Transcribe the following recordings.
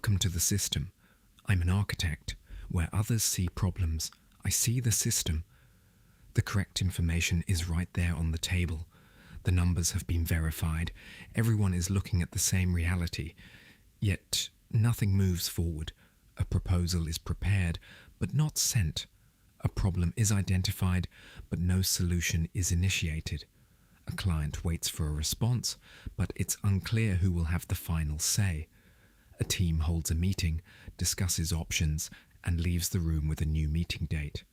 Welcome to the system. I'm an architect. Where others see problems, I see the system. The correct information is right there on the table. The numbers have been verified. Everyone is looking at the same reality. Yet nothing moves forward. A proposal is prepared, but not sent. A problem is identified, but no solution is initiated. A client waits for a response, but it's unclear who will have the final say. A team holds a meeting, discusses options, and leaves the room with a new meeting date.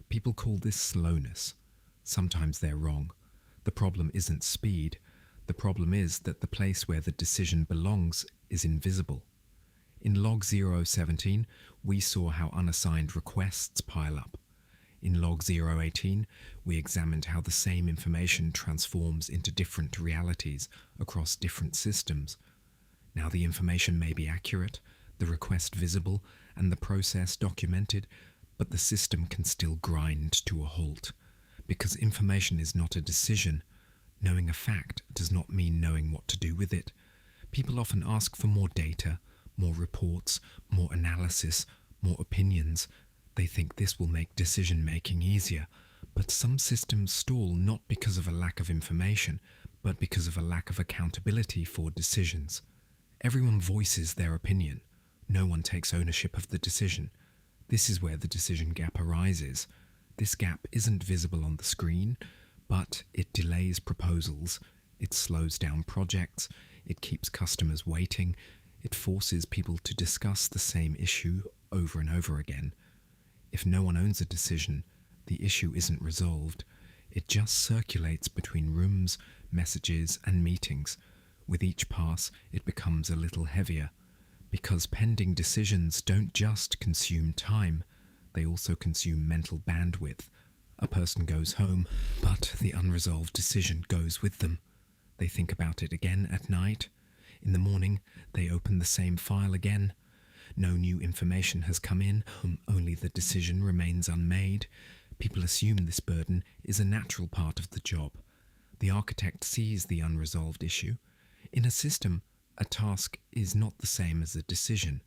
People call this slowness. Sometimes they're wrong. The problem isn't speed. The problem is that the place where the decision belongs is invisible. In log 017, we saw how unassigned requests pile up. In log 018, we examined how the same information transforms into different realities across different systems. Now the information may be accurate, the request visible, and the process documented, but the system can still grind to a halt. Because information is not a decision, knowing a fact does not mean knowing what to do with it. People often ask for more data, more reports, more analysis, more opinions. They think this will make decision-making easier, but some systems stall not because of a lack of information, but because of a lack of accountability for decisions. Everyone voices their opinion. No one takes ownership of the decision. This is where the decision gap arises. This gap isn't visible on the screen, but it delays proposals, it slows down projects, it keeps customers waiting, it forces people to discuss the same issue over and over again. If no one owns a decision, the issue isn't resolved. It just circulates between rooms, messages, and meetings. With each pass, it becomes a little heavier. Because pending decisions don't just consume time, they also consume mental bandwidth. A person goes home, but the unresolved decision goes with them. They think about it again at night. In the morning, they open the same file again. No new information has come in, only the decision remains unmade. People assume this burden is a natural part of the job. The architect sees the unresolved issue. In a system, a task is not the same as a decision.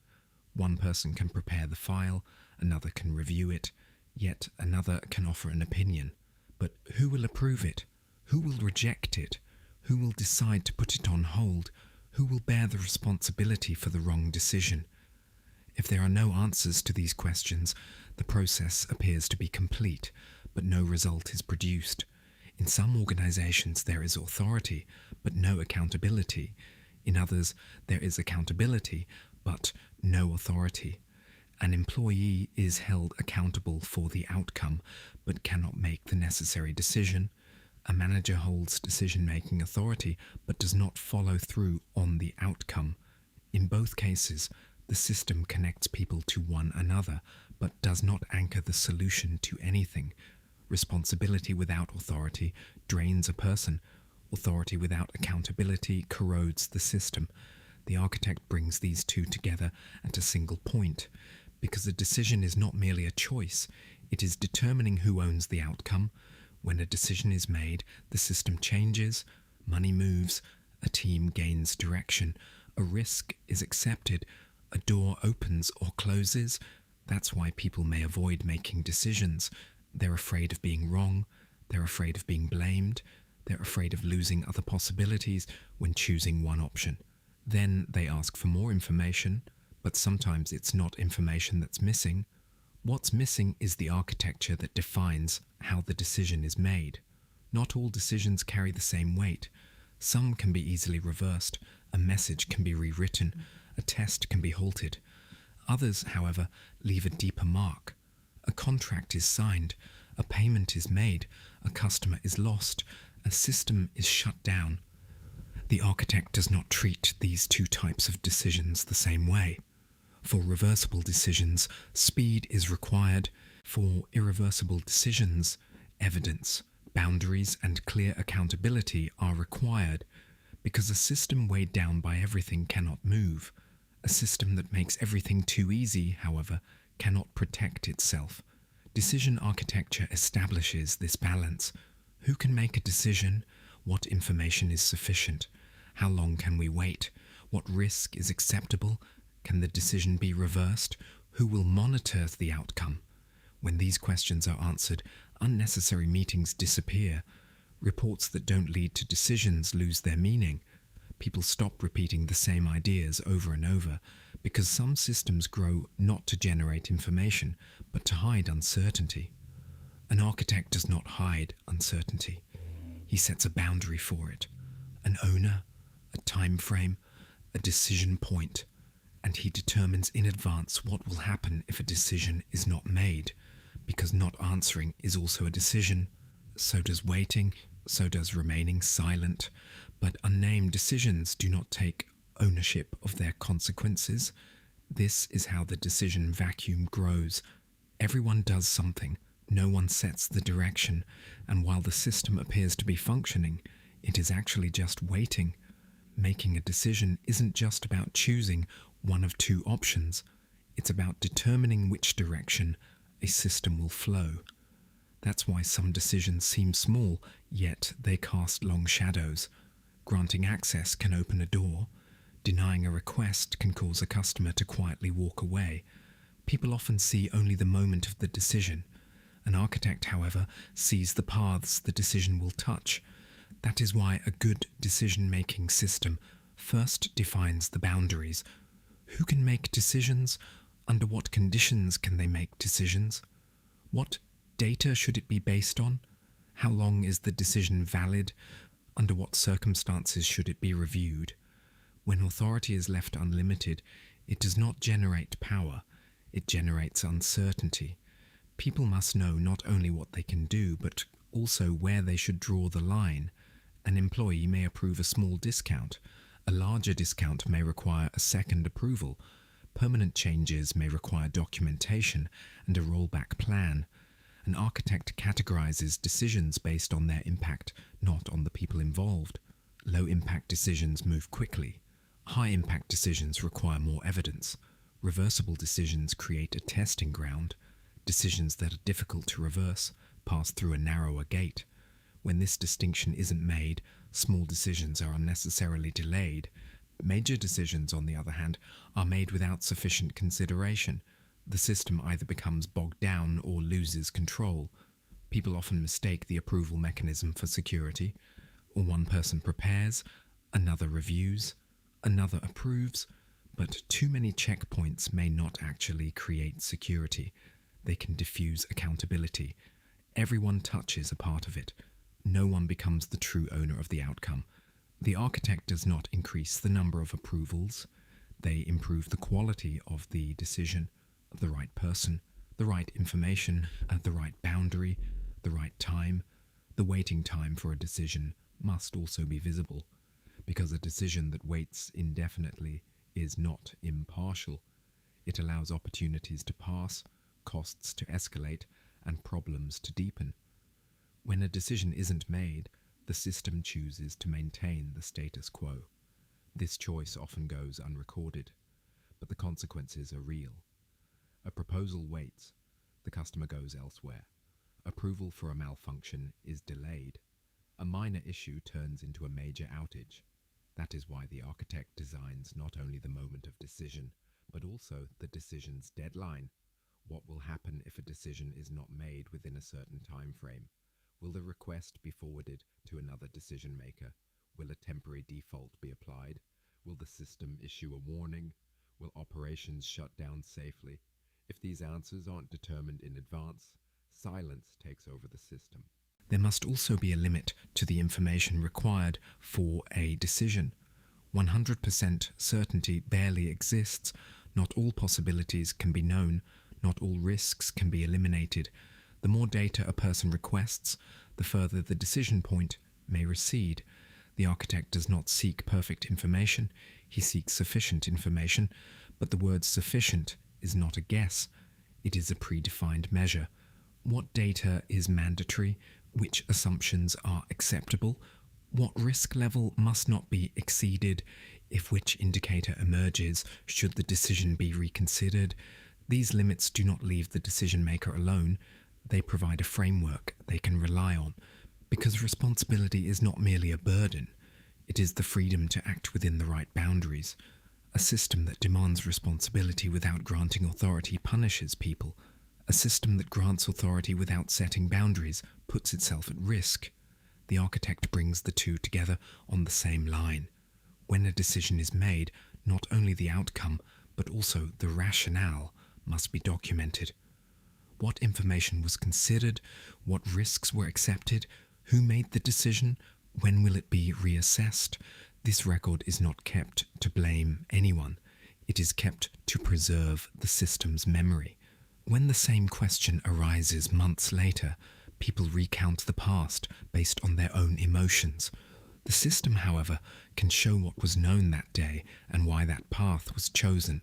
One person can prepare the file, another can review it, yet another can offer an opinion. But who will approve it? Who will reject it? Who will decide to put it on hold? Who will bear the responsibility for the wrong decision? If there are no answers to these questions, the process appears to be complete, but no result is produced. In some organizations there is authority, but no accountability. In others there is accountability, but no authority. An employee is held accountable for the outcome, but cannot make the necessary decision. A manager holds decision-making authority, but does not follow through on the outcome. In both cases, the system connects people to one another, but does not anchor the solution to anything. Responsibility without authority drains a person. Authority without accountability corrodes the system. The architect brings these two together at a single point, because a decision is not merely a choice, it is determining who owns the outcome. When a decision is made, the system changes, money moves, a team gains direction, a risk is accepted, a door opens or closes. That's why people may avoid making decisions. They're afraid of being wrong, they're afraid of being blamed, they're afraid of losing other possibilities when choosing one option. Then they ask for more information, but sometimes it's not information that's missing. What's missing is the architecture that defines how the decision is made. Not all decisions carry the same weight. Some can be easily reversed, a message can be rewritten, a test can be halted. Others, however, leave a deeper mark. A contract is signed, a payment is made, a customer is lost, a system is shut down. The architect does not treat these two types of decisions the same way. For reversible decisions, speed is required. For irreversible decisions, evidence, boundaries, and clear accountability are required, because a system weighed down by everything cannot move. A system that makes everything too easy, however, cannot protect itself. Decision architecture establishes this balance. Who can make a decision? What information is sufficient? How long can we wait? What risk is acceptable? Can the decision be reversed? Who will monitor the outcome? When these questions are answered, unnecessary meetings disappear. Reports that don't lead to decisions lose their meaning. People stop repeating the same ideas over and over because some systems grow not to generate information, but to hide uncertainty. An architect does not hide uncertainty. He sets a boundary for it, an owner, a time frame, a decision point, and he determines in advance what will happen if a decision is not made, because not answering is also a decision. So does waiting, so does remaining silent. But unnamed decisions do not take ownership of their consequences. This is how the decision vacuum grows. Everyone does something. No one sets the direction, and while the system appears to be functioning, it is actually just waiting. Making a decision isn't just about choosing one of two options. It's about determining which direction a system will flow. That's why some decisions seem small, yet they cast long shadows. Granting access can open a door. Denying a request can cause a customer to quietly walk away. People often see only the moment of the decision. An architect, however, sees the paths the decision will touch. That is why a good decision-making system first defines the boundaries. Who can make decisions? Under what conditions can they make decisions? What data should it be based on? How long is the decision valid? Under what circumstances should it be reviewed? When authority is left unlimited, it does not generate power, it generates uncertainty. People must know not only what they can do, but also where they should draw the line. An employee may approve a small discount. A larger discount may require a second approval. Permanent changes may require documentation and a rollback plan. An architect categorizes decisions based on their impact, not on the people involved. Low-impact decisions move quickly. High-impact decisions require more evidence. Reversible decisions create a testing ground. Decisions that are difficult to reverse pass through a narrower gate. When this distinction isn't made, small decisions are unnecessarily delayed. Major decisions, on the other hand, are made without sufficient consideration. The system either becomes bogged down or loses control. People often mistake the approval mechanism for security. One person prepares, another reviews, another approves, but too many checkpoints may not actually create security. They can diffuse accountability. Everyone touches a part of it. No one becomes the true owner of the outcome. The architect does not increase the number of approvals. They improve the quality of the decision, the right person, the right information, at the right boundary, the right time. The waiting time for a decision must also be visible, because a decision that waits indefinitely is not impartial. It allows opportunities to pass, costs to escalate, and problems to deepen. When a decision isn't made, the system chooses to maintain the status quo. This choice often goes unrecorded, but the consequences are real. A proposal waits, the customer goes elsewhere. Approval for a malfunction is delayed. A minor issue turns into a major outage. That is why the architect designs not only the moment of decision, but also the decision's deadline. What will happen if a decision is not made within a certain time frame? Will the request be forwarded to another decision maker? Will a temporary default be applied? Will the system issue a warning? Will operations shut down safely? If these answers aren't determined in advance, silence takes over the system. There must also be a limit to the information required for a decision. 100% certainty barely exists. Not all possibilities can be known. Not all risks can be eliminated. The more data a person requests, the further the decision point may recede. The architect does not seek perfect information, he seeks sufficient information, but the word sufficient is not a guess, it is a predefined measure. What data is mandatory? Which assumptions are acceptable? What risk level must not be exceeded? If which indicator emerges, should the decision be reconsidered? These limits do not leave the decision maker alone. They provide a framework they can rely on, because responsibility is not merely a burden, it is the freedom to act within the right boundaries. A system that demands responsibility without granting authority punishes people. A system that grants authority without setting boundaries puts itself at risk. The architect brings the two together on the same line. When a decision is made, not only the outcome, but also the rationale must be documented. What information was considered, what risks were accepted, who made the decision, when will it be reassessed? This record is not kept to blame anyone. It is kept to preserve the system's memory. When the same question arises months later, people recount the past based on their own emotions. The system, however, can show what was known that day and why that path was chosen.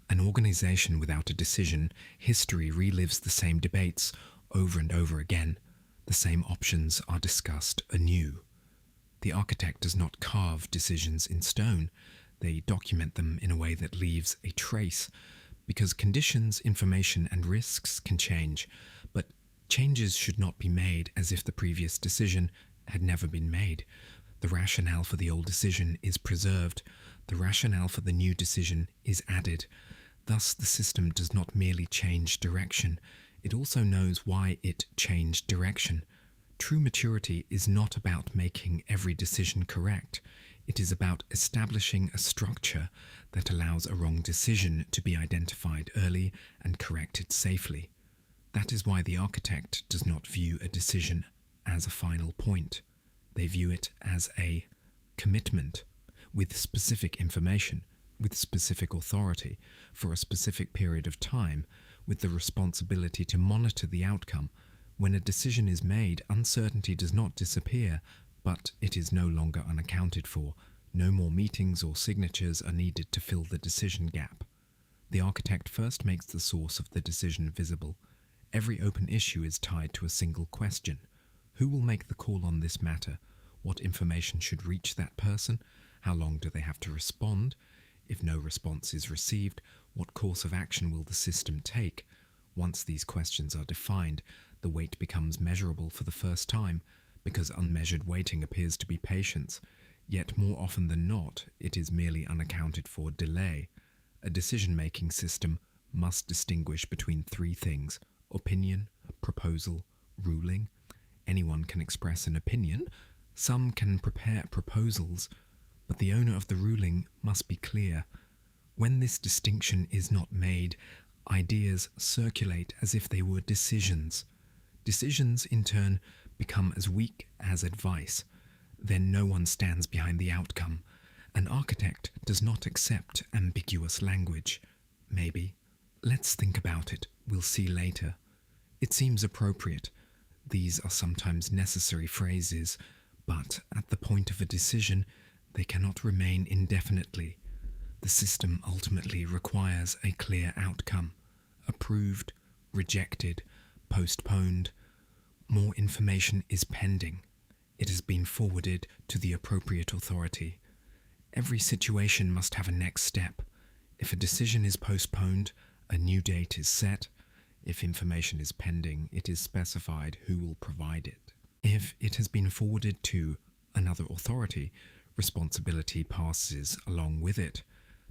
An organization without a decision, history relives the same debates over and over again. The same options are discussed anew. The architect does not carve decisions in stone. They document them in a way that leaves a trace, because conditions, information, and risks can change, but changes should not be made as if the previous decision had never been made. The rationale for the old decision is preserved. The rationale for the new decision is added. Thus, the system does not merely change direction. It also knows why it changed direction. True maturity is not about making every decision correct. It is about establishing a structure that allows a wrong decision to be identified early and corrected safely. That is why the architect does not view a decision as a final point. They view it as a commitment with specific information, with specific authority, for a specific period of time, with the responsibility to monitor the outcome. When a decision is made, uncertainty does not disappear, but it is no longer unaccounted for. No more meetings or signatures are needed to fill the decision gap. The architect first makes the source of the decision visible. Every open issue is tied to a single question. Who will make the call on this matter? What information should reach that person? How long do they have to respond? If no response is received, what course of action will the system take? Once these questions are defined, the wait becomes measurable for the first time, because unmeasured waiting appears to be patience. Yet more often than not, it is merely unaccounted for delay. A decision-making system must distinguish between three things: opinion, proposal, ruling. Anyone can express an opinion. Some can prepare proposals, but the owner of the ruling must be clear. When this distinction is not made, ideas circulate as if they were decisions. Decisions, in turn, become as weak as advice. Then no one stands behind the outcome. An architect does not accept ambiguous language. Maybe. Let's think about it. We'll see later. It seems appropriate. These are sometimes necessary phrases, but at the point of a decision, they cannot remain indefinitely. The system ultimately requires a clear outcome. Approved, rejected, postponed. More information is pending. It has been forwarded to the appropriate authority. Every situation must have a next step. If a decision is postponed, a new date is set. If information is pending, it is specified who will provide it. If it has been forwarded to another authority, responsibility passes along with it.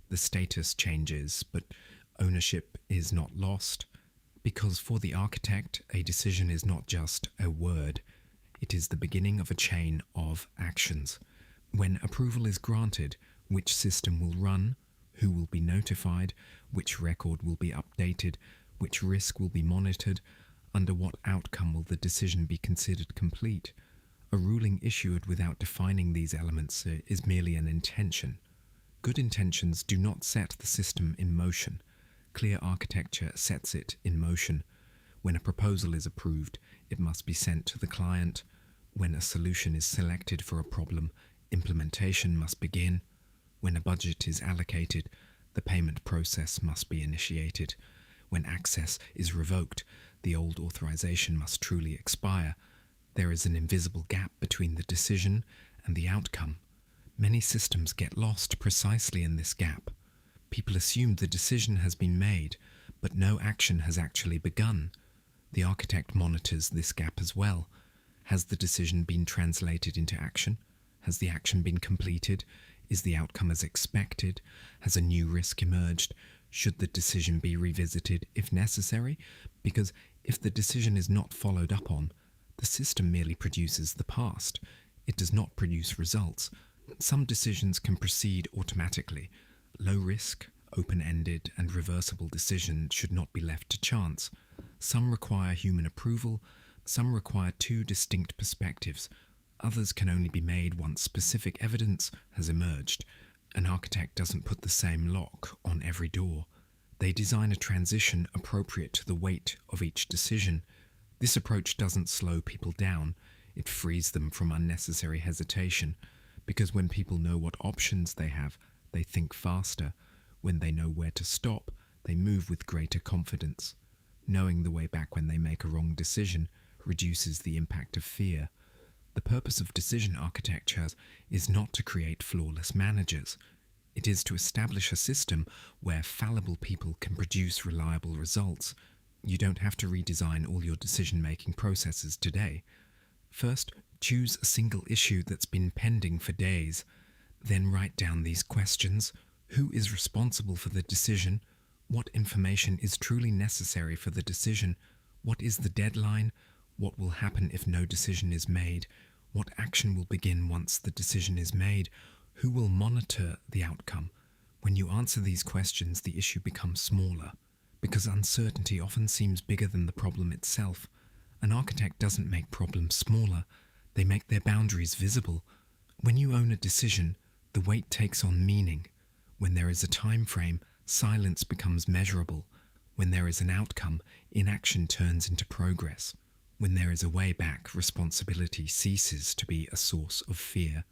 The status changes, but ownership is not lost, because for the architect, a decision is not just a word. It is the beginning of a chain of actions. When approval is granted, which system will run, who will be notified, which record will be updated, which risk will be monitored, under what outcome will the decision be considered complete. A ruling issued without defining these elements is merely an intention. Good intentions do not set the system in motion. Clear architecture sets it in motion. When a proposal is approved, it must be sent to the client. When a solution is selected for a problem, implementation must begin. When a budget is allocated, the payment process must be initiated. When access is revoked, the old authorization must truly expire. There is an invisible gap between the decision and the outcome. Many systems get lost precisely in this gap. People assume the decision has been made, but no action has actually begun. The architect monitors this gap as well. Has the decision been translated into action? Has the action been completed? Is the outcome as expected? Has a new risk emerged? Should the decision be revisited if necessary? Because if the decision is not followed up on, the system merely produces the past. It does not produce results. Some decisions can proceed automatically. Low risk, open-ended and reversible decisions should not be left to chance. Some require human approval, some require two distinct perspectives. Others can only be made once specific evidence has emerged. An architect doesn't put the same lock on every door. They design a transition appropriate to the weight of each decision. This approach doesn't slow people down, it frees them from unnecessary hesitation, because when people know what options they have, they think faster. When they know where to stop, they move with greater confidence. Knowing the way back when they make a wrong decision reduces the impact of fear. The purpose of decision architecture is not to create flawless managers. It is to establish a system where fallible people can produce reliable results. You don't have to redesign all your decision-making processes today. First, choose a single issue that's been pending for days. Then write down these questions. Who is responsible for the decision? What information is truly necessary for the decision? What is the deadline? What will happen if no decision is made? What action will begin once the decision is made? Who will monitor the outcome? When you answer these questions, the issue becomes smaller, because uncertainty often seems bigger than the problem itself. An architect doesn't make problems smaller, they make their boundaries visible. When you own a decision, the weight takes on meaning. When there is a time frame, silence becomes measurable. When there is an outcome, inaction turns into progress. When there is a way back, responsibility ceases to be a source of fear.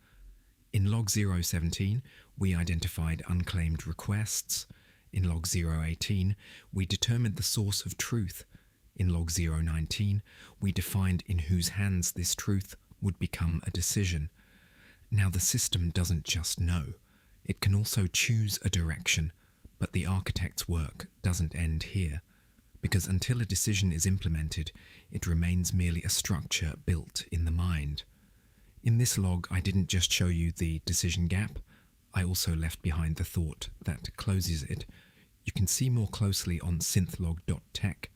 In log 017, we identified unclaimed requests. In log 018, we determined the source of truth. In log 019, we defined in whose hands this truth would become a decision. Now the system doesn't just know. It can also choose a direction, but the architect's work doesn't end here. Because until a decision is implemented, it remains merely a structure built in the mind. In this log, I didn't just show you the decision gap, I also left behind the thought that closes it. You can see more closely on synthlog.tech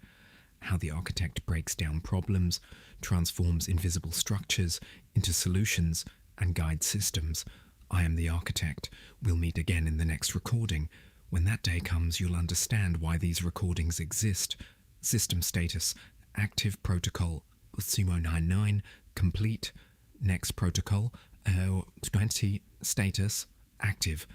how the architect breaks down problems, transforms invisible structures into solutions, and guides systems. I am the architect. We'll meet again in the next recording. When that day comes, you'll understand why these recordings exist. System status: active protocol Sumo 99 complete. Next protocol 20 status active.